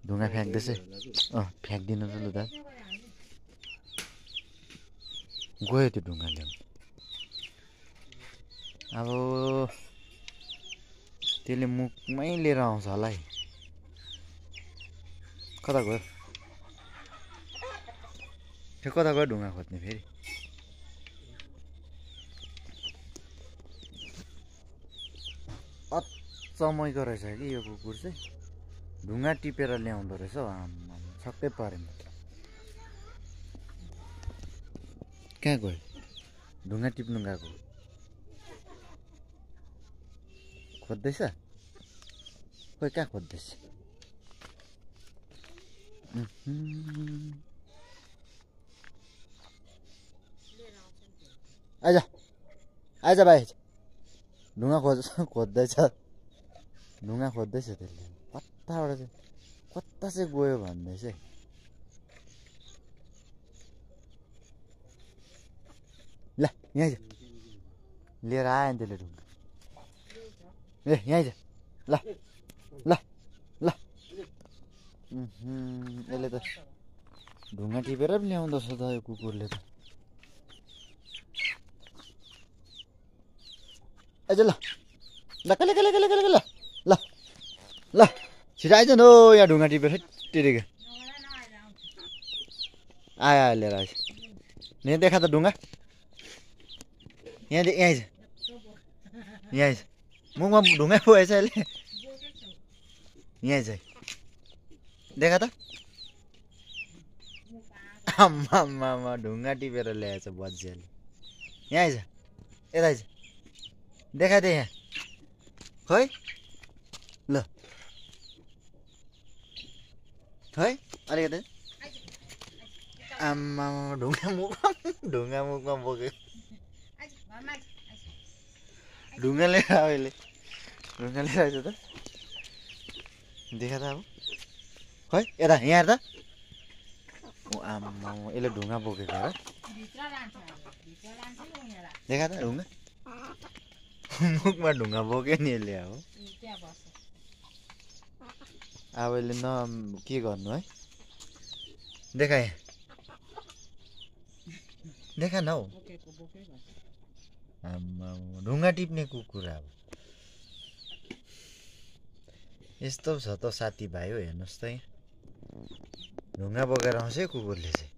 ढुङ्गा फ्याँक्दैछ फ्याँक्दिनु त लु दा गयो त्यो ढुङ्गा ल्याउनु अब त्यसले मुखमै लिएर आउँछ होला है कता गयो त्यो कता गयो ढुङ्गा खोज्ने फेरि अचम्मैको रहेछ कि यो कुकुर चाहिँ ढुङ्गा टिपेर ल्याउँदो रहेछ हौ आम्मा छक्कै परेँ म कहाँ गयो ढुङ्गा टिप्नु गएको खोज्दैछ खोइ कहाँ खोज्दैछ आइज आइज भाइ ढुङ्गा खोज्दैछ ढुङ्गा खोज्दैछ त्यसले कताबाट चाहिँ कता चाहिँ गयो भन्दैछ है ल यहाँ आइज लिएर आयो नि त्यसले ढुङ्गा ए यहाँ आइज ल ल ल यसले त ढुङ्गा टिपेर पनि ल्याउँदो रहेछ त यो कुकुरले त आइज ल ल कले कले कले कले ल ल ल छिटो आइज न हो यहाँ ढुङ्गा टिपेर टिरेको आयो आयो लिएर आइज यहाँ देखा त ढुङ्गा यहाँ यहाँ आइज यहाँ आइज मुखमा ढुङ्गा पोएछ अहिले यहाँ आइज देखा त आम्मामा ढुङ्गा टिपेर ल्याएछ बज्जीले यहाँ आइज यता आइज देखा दे यहाँ खै ल खै अलिकति आम्मा ढुङ्गा मुखमा बोक्यो ढुङ्गा लिएर अहिले ढुङ्गा लिएर आएछ त देखा त अब खै यता यहाँ हेर त ओ आम्मा यसले ढुङ्गा बोकेको हो देखा त ढुङ्गा मुखमा ढुङ्गा बोक्यो नि यसले अब अब यसले न के गर्नु है देखा यहाँ देखा न हौ आम्मा ढुङ्गा टिप्ने कुकुर अब यस्तो छ त साथीभाइ हो हेर्नुहोस् त यहाँ ढुङ्गा बोकेर आउँछ है कुकुरले चाहिँ